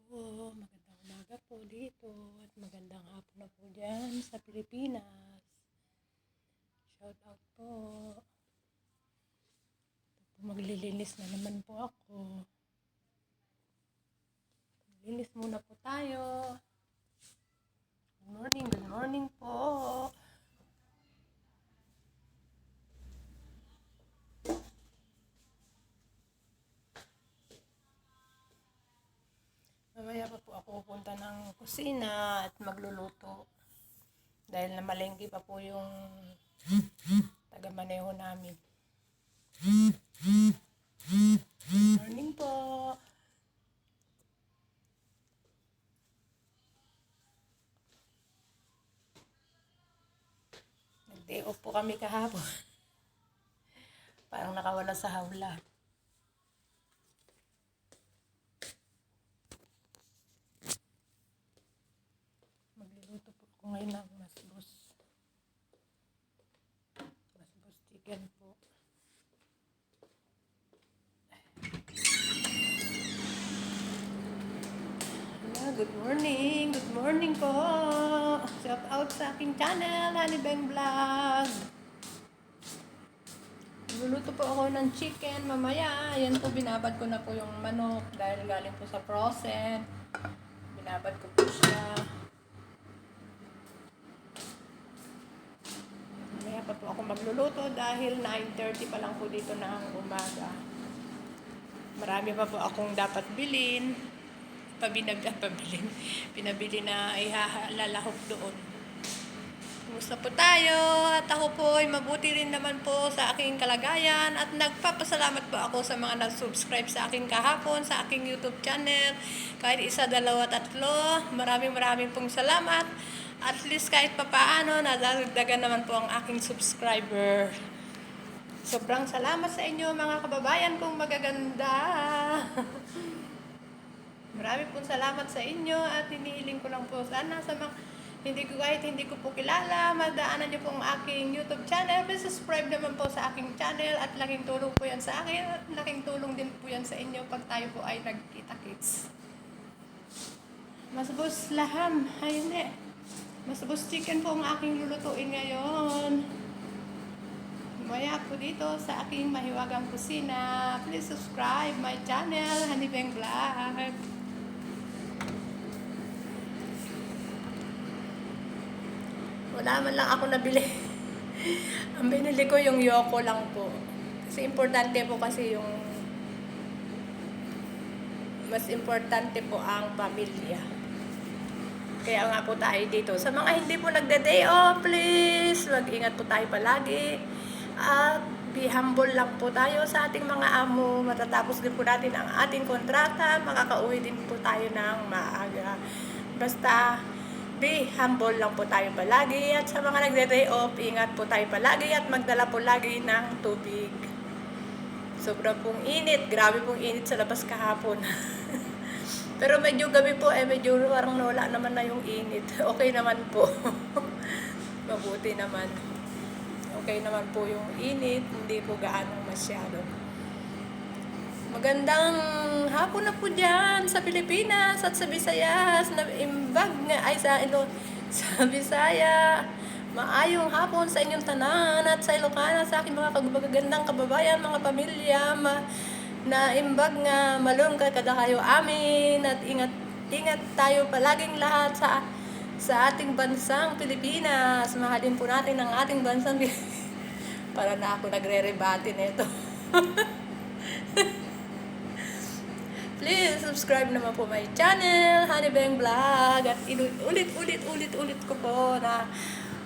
po, magandang umaga po dito at magandang hapon na po dyan sa Pilipinas. Shout out po. Maglilinis na naman po ako. Maglilinis muna po tayo. Good morning po. Mamaya pa po ako pupunta ng kusina at magluluto. Dahil namalengke pa po yung taga-maneho namin. Good morning po. Nag-day off po kami kahapon. Parang nakawala sa hawla. Magluluto po ako ngayon ng masbos. Masbos chicken po. Good morning. Good morning po. Shout out sa aking channel, Honey Beng Vlog. Luluto po ako ng chicken mamaya. Yan po, binabad ko na po yung manok dahil galing po sa frozen. Binabad ko po siya. Mamaya pa po ako magluluto dahil 9:30 pa lang po dito ng umaga. Marami pa po akong dapat bilhin. Pinabili na ihalalahok doon. Kumusta po tayo? At ako po ay mabuti rin naman po sa aking kalagayan at nagpapasalamat po ako sa mga nag-subscribe sa aking kahapon, sa aking YouTube channel. Kahit isa, dalawa, tatlo, maraming pong salamat. At least kahit papaano, nadagdagan naman po ang aking subscriber. Sobrang salamat sa inyo mga kababayan kong magaganda. Marami pong salamat sa inyo at hinihiling ko lang po sana sa mga kahit hindi ko po kilala, madaanan niyo po ang aking YouTube channel. Please subscribe naman po sa aking channel at laking tulong po yan sa akin at laking tulong din po yan sa inyo pag tayo po ay nagkita-kits. Masbos laham, ayun eh. Masbos chicken po ang aking lulutuin ngayon. Maya po dito sa aking mahiwagang kusina. Please subscribe my channel, Honey Beng Vlog. Wala man lang ako nabili. Ang binili ko yung Yoko lang po. Kasi importante po kasi yung mas importante po ang pamilya. Kaya nga po tayo dito. Sa mga hindi po nagda-day off, please, mag-ingat po tayo palagi. At be humble lang po tayo sa ating mga amo. Matatapos din po natin ang ating kontrata. Makakauwi din po tayo ng maaga. Basta be humble lang po tayo palagi. At sa mga nagde-day off, ingat po tayo palagi at magdala po lagi ng tubig. Sobrang pong init. Grabe pong init sa labas kahapon. Pero medyo gabi po, medyo parang wala naman na yung init. Okay naman po. Mabuti naman. Okay naman po yung init. Hindi po gaano masyado. Magandang hapon na po dyan sa Pilipinas at sa Visayas. Naimbag nga ay sa Visaya. Maayong hapon sa inyong tanan at sa Ilocana, sa aking mga magagandang kababayan, mga pamilya. Naimbag nga malungkot kada kayo amin at ingat tayo palaging lahat sa ating bansang Pilipinas. Mahalin po natin ang ating bansang Pilipinas. Para na ako nagre-rebate nito. Please subscribe naman po my channel, Honey Beng Vlog. At ulit ko po na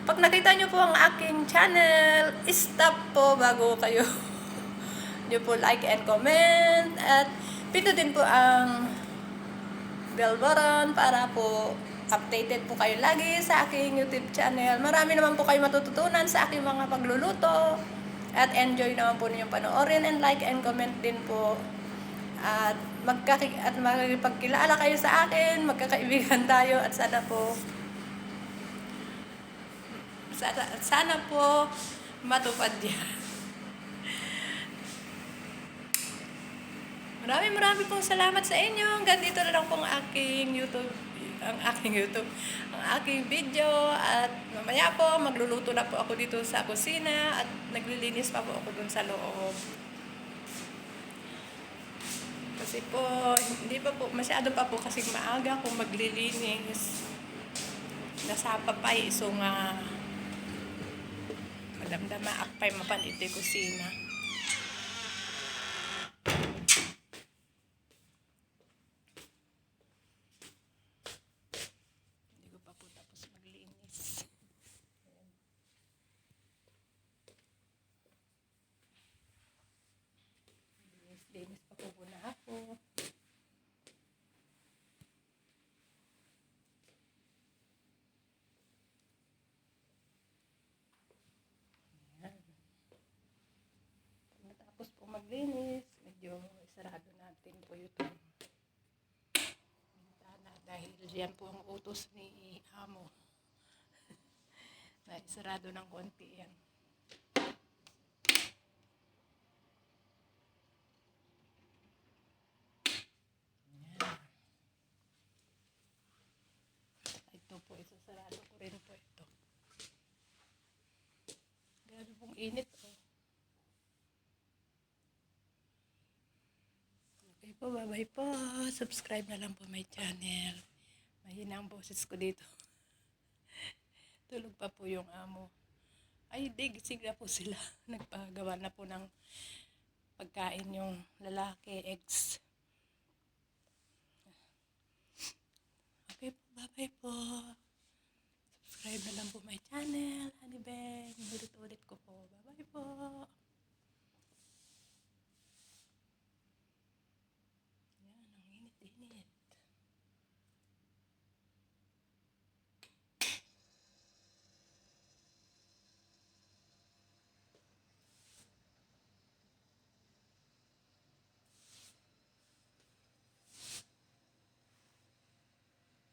pag nakita nyo po ang aking channel, stop po bago kayo nyo po like and comment. At pindutin po ang bell button para po updated po kayo lagi sa aking YouTube channel. Marami naman po kayo matututunan sa aking mga pagluluto. At enjoy naman po ninyong panoorin and like and comment din po. At magkakipagkilala kayo sa akin, magkakaibigan tayo at sana po matupad yan. Maraming pong salamat sa inyo. Hanggang dito na lang pong ang aking video. At mamaya po, magluluto na po ako dito sa kusina at naglilinis pa po ako dun sa loob. Kasi po, hindi pa po, masyado pa po kasing maaga kung maglilinis. Nasapa pa so nga madamdama akpay mapan iti kusina. Hindi ko pa po tapos maglinis. Linis pa po muna ako. Tapos po maglinis, medyo isarado natin po itong bintana dahil diyan po ang utos ni Amo na isarado ng konti yan. Ito po, isasarado ko rin po ito. Grabe pong init oh. Okay po, bye-bye po. Subscribe na lang po my channel. Mahina ang boses ko dito. Tulog pa po yung amo. Ay, di, gising na po sila. Nagpagawa na po ng pagkain yung lalaki, eggs.